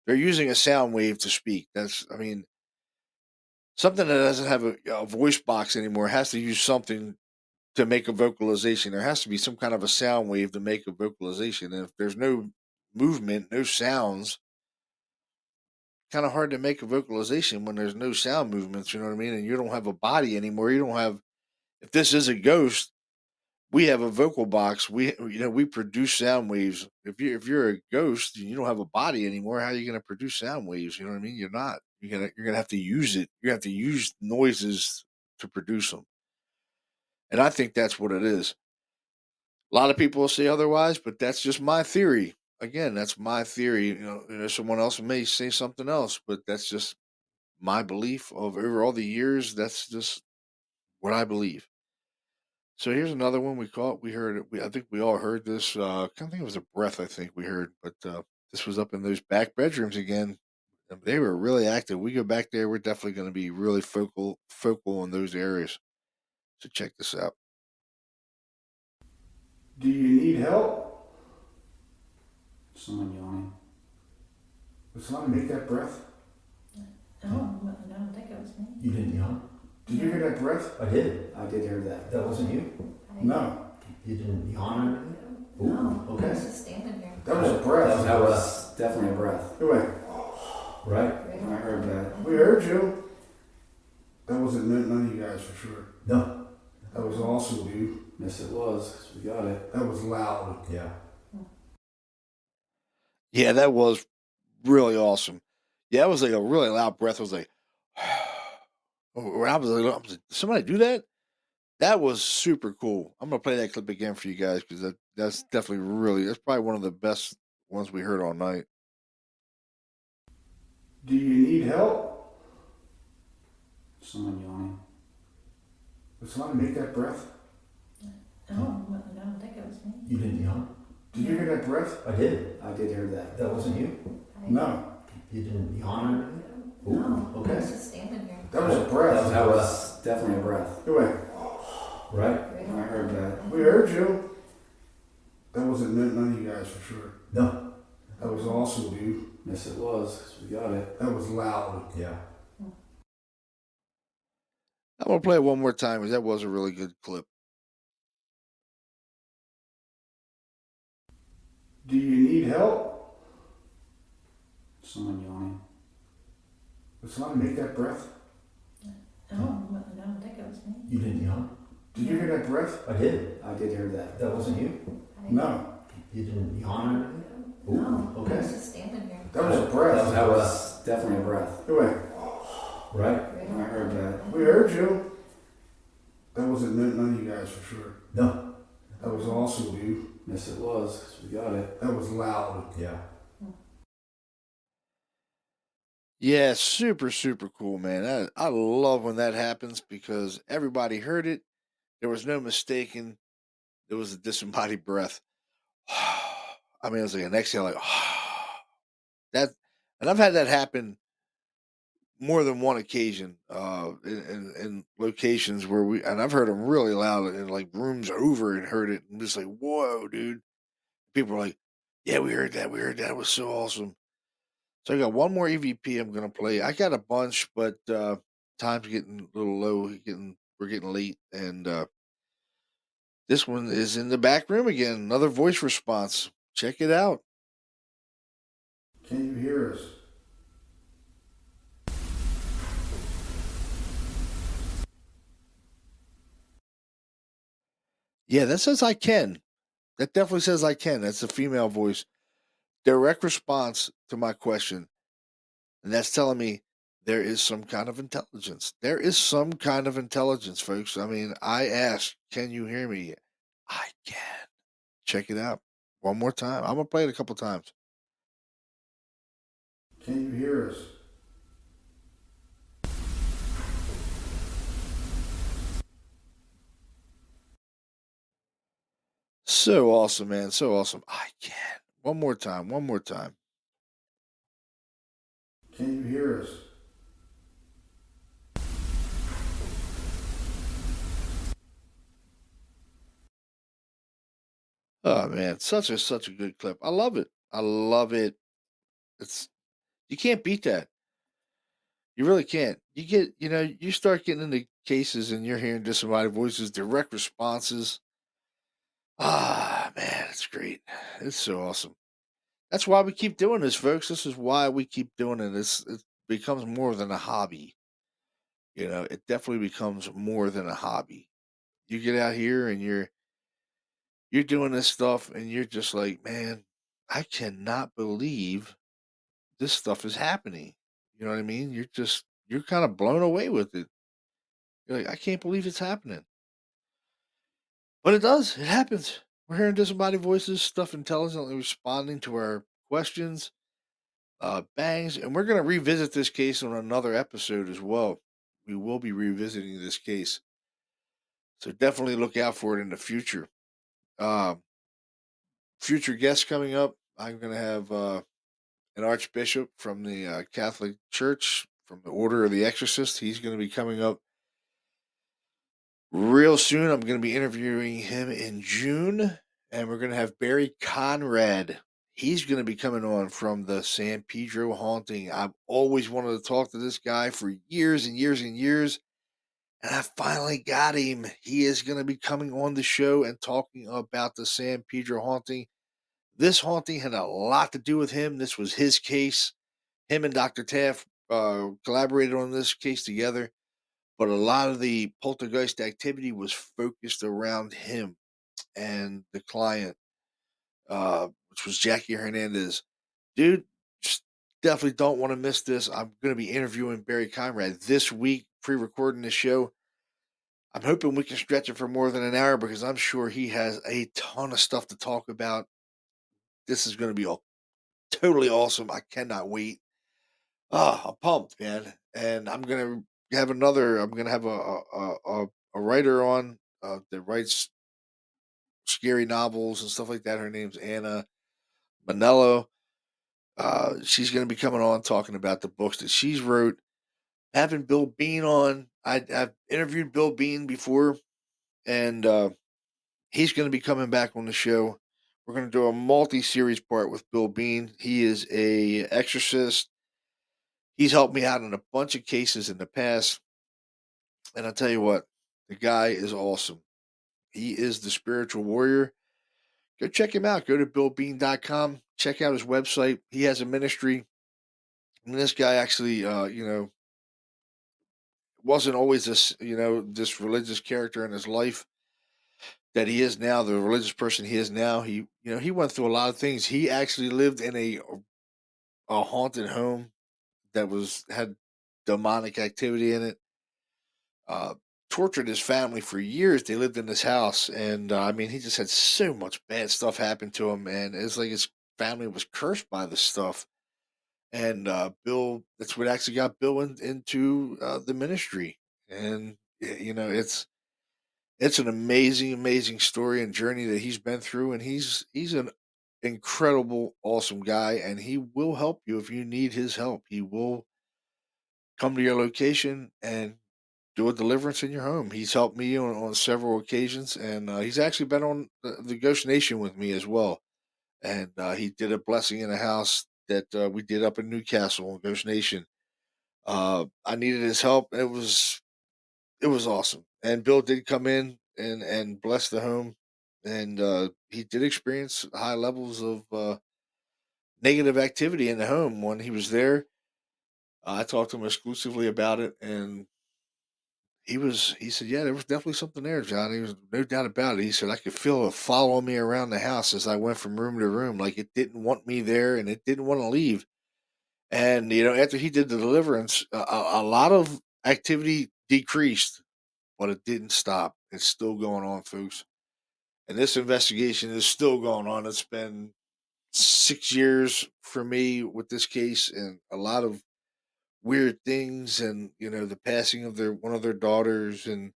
They're using a sound wave to speak. I mean, something that doesn't have a voice box anymore has to use something to make a vocalization. There has to be some kind of a sound wave to make a vocalization. And if there's no movement, no sounds, kind of hard to make a vocalization when there's no sound movements. You know what I mean? And you don't have a body anymore. You don't have. If this is a ghost, we have a vocal box. We produce sound waves. If you're a ghost and you don't have a body anymore, how are you going to produce sound waves? You know what I mean? You're not. You're gonna have to use it. You have to use noises to produce them. And I think that's what it is. A lot of people will say otherwise, but that's just my theory. Again, that's my theory. Someone else may say something else, but that's just my belief of over all the years. That's just what I believe. So here's another one we caught. We heard it. I think we all heard this. I think it was a breath. I think we heard, but this was up in those back bedrooms again. And they were really active. We go back there. We're definitely going to be really focal in those areas. So check this out. Do you need help? Someone yawning. Did someone make that breath? No, I don't think it was me. You didn't yawn? Did you hear that breath? I did hear that. That wasn't you? No. You didn't yawn or anything? No, I Okay. was just standing here. That was a breath. That was definitely a breath. It went, right? I heard that. We heard you. That wasn't none of you guys for sure. No. That was awesome, dude. Yes, it was, 'cause we got it. That was loud. Yeah. Yeah, that was really awesome. Yeah, it was like a really loud breath. It was like, or I was like, did somebody do that? That was super cool. I'm gonna play that clip again for you guys because that's definitely that's probably one of the best ones we heard all night. Do you need help? Someone yawning. Did someone make that breath? No, I don't think it was me. You didn't yawn? Did you hear that breath? I did. I did hear that. That wasn't you? No. You didn't yawn or anything? No, I Okay. was just standing here. That was a breath. That was definitely a breath. It went, Right? I heard that. we heard you. That wasn't none of you guys for sure. No. That was awesome, dude. Yes, it was, 'cause we got it. That was loud. Yeah. I'm gonna play it one more time because that was a really good clip. Do you need help? Someone yawning. Did someone make that breath? No, I don't think it was me. You didn't yawn? Did you hear that breath? I did. I did hear that. That wasn't you? No. You didn't yawn or anything? No, I Okay. was just standing here. That was a breath. That was definitely a breath. It went, Right? I heard that. we heard you. That wasn't none of you guys for sure. No. That was awesome, dude. Yes, it was, 'cause we got it. That was loud. Yeah. Yeah, super cool, man. I love when that happens because everybody heard it. There was no mistaking. It was a disembodied breath. I mean, it was like an exhale, like that. And I've had that happen more than one occasion in locations where and I've heard them really loud in like rooms over and heard it and just like, whoa, dude. People are like, yeah, we heard that. We heard that. It was so awesome. So I got one more EVP I'm gonna play. I got a bunch, but time's getting a little low. We're getting late, and this one is in the back room again. Another voice response. Check it out. Can you hear us? Yeah, that says I can. That definitely says I can. That's a female voice. Direct response to my question. And that's telling me there is some kind of intelligence. There is some kind of intelligence, folks. I mean, I asked, can you hear me? I can. Check it out. One more time. I'm going to play it a couple times. Can you hear us? So awesome, man. So awesome. I can. One more time. One more time. Can you hear us? Oh man, such a good clip. I love it. I love it. It's you can't beat that. You really can't. You start getting into cases and you're hearing disembodied voices, direct responses. Ah, man, it's great. It's so awesome. That's why we keep doing this, folks. This is why we keep doing it. It becomes more than a hobby. It definitely becomes more than a hobby. You get out here and you're doing this stuff and you're just like, man, I cannot believe this stuff is happening. You know what I mean? You're kind of blown away with it. You're like, I can't believe it's happening. But it does. It happens. We're hearing disembodied voices, stuff intelligently responding to our questions, bangs, and we're going to revisit this case on another episode as well. We will be revisiting this case. So definitely look out for it in the future. Uh, Future guests coming up. I'm going to have an archbishop from the Catholic Church, from the Order of the Exorcist. He's going to be coming up real soon. I'm going to be interviewing him in June, and we're going to have Barry Conrad. He's going to be coming on from the San Pedro Haunting. I've always wanted to talk to this guy for years and years and years, and I finally got him. He is going to be coming on the show and talking about the San Pedro Haunting. This haunting had a lot to do with him. This was his case. Him and Dr. Taft collaborated on this case together, but a lot of the poltergeist activity was focused around him and the client, which was Jackie Hernandez. Dude, just definitely don't want to miss this. I'm going to be interviewing Barry Conrad this week, pre-recording the show. I'm hoping we can stretch it for more than an hour because I'm sure he has a ton of stuff to talk about. This is going to be totally awesome. I cannot wait. I'm pumped, man. And I'm gonna have a writer on that writes scary novels and stuff like that. Her name's Anna Manello. She's gonna be coming on talking about the books that she's wrote. Having Bill Bean on. I've interviewed Bill Bean before, and he's gonna be coming back on the show. We're gonna do a multi-series part with Bill Bean. He is a exorcist. He's helped me out in a bunch of cases in the past. And I'll tell you what, the guy is awesome. He is the spiritual warrior. Go check him out. Go to billbean.com. Check out his website. He has a ministry. And this guy actually, wasn't always this religious character in his life that he is now, the religious person he is now. He went through a lot of things. He actually lived in a haunted home that had demonic activity in it. uh, Tortured his family for years. They lived in this house, and I mean, he just had so much bad stuff happen to him, and it's like his family was cursed by this stuff. And Bill, that's what actually got Bill into the ministry, and it's an amazing, amazing story and journey that he's been through, and he's an incredible, awesome guy, and he will help you if you need his help. He will come to your location and do a deliverance in your home. He's helped me on several occasions, and he's actually been on the Ghost Nation with me as well. And he did a blessing in a house that we did up in Newcastle, Ghost Nation. I needed his help. It was awesome. And Bill did come in and bless the home, and he did experience high levels of negative activity in the home when he was there. I talked to him exclusively about it, and he said, yeah, there was definitely something there, John. He was no doubt about it. He said I could feel it following me around the house as I went from room to room, like it didn't want me there and it didn't want to leave. And after he did the deliverance, a lot of activity decreased, but it didn't stop. It's still going on, folks. And this investigation is still going on. It's been 6 years for me with this case, and a lot of weird things, and the passing of their one of their daughters, and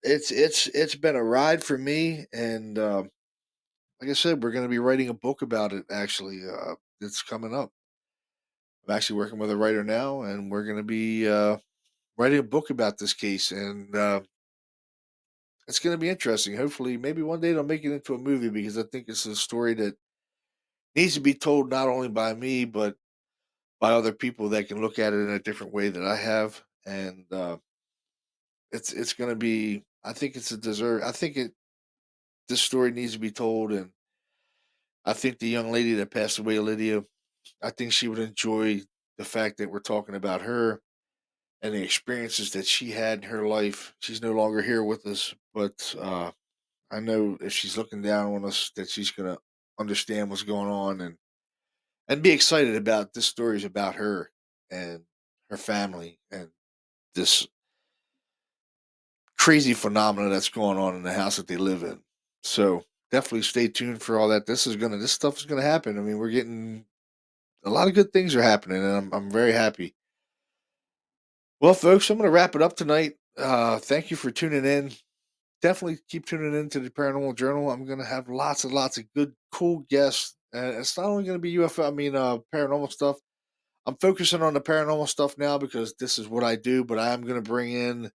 it's been a ride for me. And like I said, we're going to be writing a book about it. Actually, it's coming up. I'm actually working with a writer now, and we're going to be writing a book about this case, and it's going to be interesting. Hopefully, maybe one day they'll make it into a movie, because I think it's a story that needs to be told not only by me but by other people that can look at it in a different way that I have. And it's going to be. I think it's a deserve. I think this story needs to be told, and I think the young lady that passed away, Lydia, I think she would enjoy the fact that we're talking about her and the experiences that she had in her life. She's no longer here with us, but I know if she's looking down on us, that she's gonna understand what's going on, and be excited about this story is about her and her family and this crazy phenomena that's going on in the house that they live in. So definitely stay tuned for all that. This stuff is gonna happen. I mean, we're getting a lot of good things are happening, and I'm very happy. Well, folks, I'm going to wrap it up tonight. Thank you for tuning in. Definitely keep tuning in to the Paranormal Journal. I'm going to have lots and lots of good, cool guests. It's not only going to be UFO, paranormal stuff. I'm focusing on the paranormal stuff now because this is what I do, but I'm going to bring in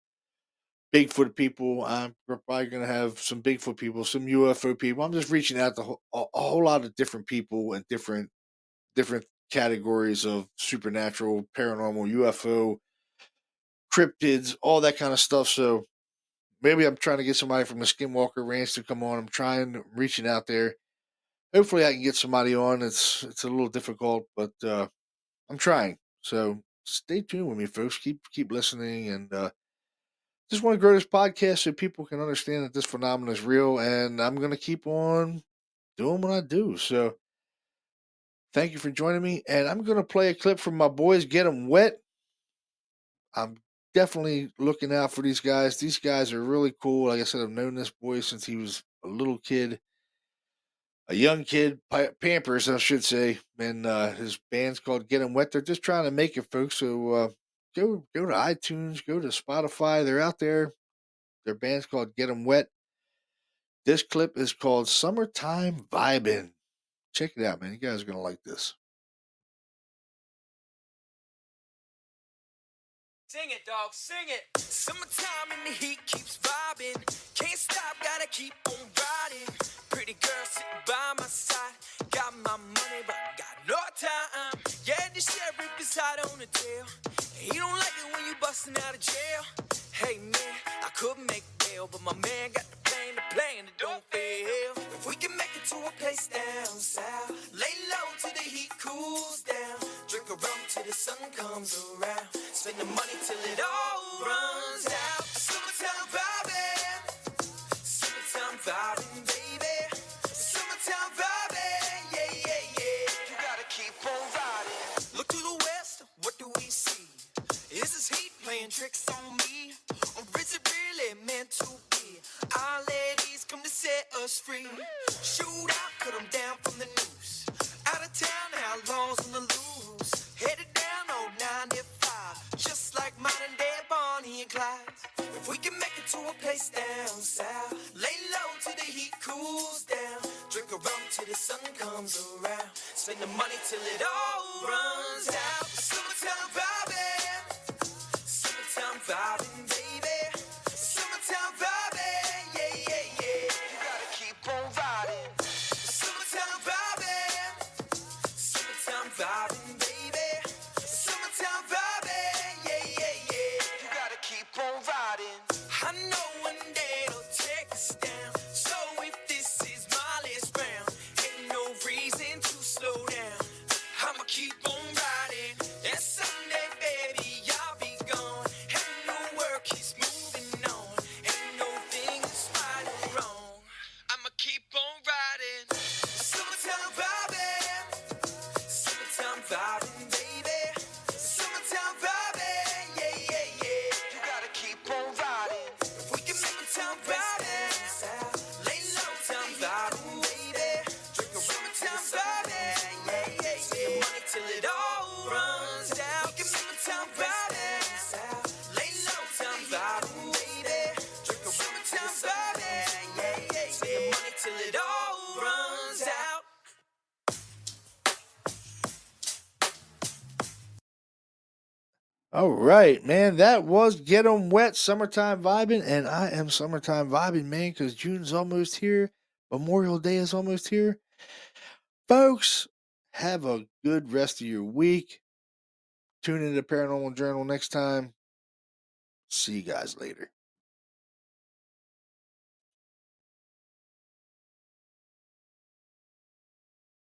Bigfoot people. We're probably going to have some Bigfoot people, some UFO people. I'm just reaching out to a whole lot of different people and different categories of supernatural, paranormal, UFO, cryptids, all that kind of stuff. So maybe I'm trying to get somebody from the Skinwalker Ranch to come on. Reaching out there. Hopefully, I can get somebody on. It's a little difficult, but I'm trying. So stay tuned with me, folks. Keep listening, and just want to grow this podcast so people can understand that this phenomenon is real. And I'm gonna keep on doing what I do. So thank you for joining me, and I'm gonna play a clip from my boys. Get 'em wet. I'm definitely looking out for these guys. These guys are really cool. Like I said, I've known this boy since he was a little kid, a young kid, Pampers, I should say. And his band's called Get 'Em Wet. They're just trying to make it, folks. So go to iTunes, go to Spotify. They're out there. Their band's called Get 'Em Wet. This clip is called Summertime Vibin'. Check it out, man. You guys are going to like this. Sing it, dog, sing it. Summertime and the heat keeps vibing. Can't stop, gotta keep on riding. Pretty girl sitting by my side. Got my money, but got no time. Yeah, the sheriff is hot on the tail. He don't like it when you busting out of jail. Hey, man, I couldn't make bail, but my man got the plan that don't fail. If we can make it to a place down south, lay low till the heat cools down. Drink a rum till the sun comes around. Spend the money till it all runs out. Summertime vibing, baby. Summertime vibing, yeah. You gotta keep on riding. Look to the west, what do we see? Is this heat playing tricks on me? Or is it really meant to be? Our ladies come to set us free. Shoot out, cut them down from the noose. Out of town, outlaws on the loose. Headed down on 95, just like modern day Bonnie and Clyde. If we can make it to a place down south, lay low till the heat cools down. Drink a rum till the sun comes around. Spend the money till it all runs out. Summertime vibing, baby. Summertime vibing, yeah. You gotta keep on riding. Summertime vibing, runs out. All right, man. That was Get 'em Wet, Summertime Vibing. And I am Summertime Vibing, man, because June's almost here. Memorial Day is almost here. Folks, have a good rest of your week. Tune into Paranormal Journal next time. See you guys later.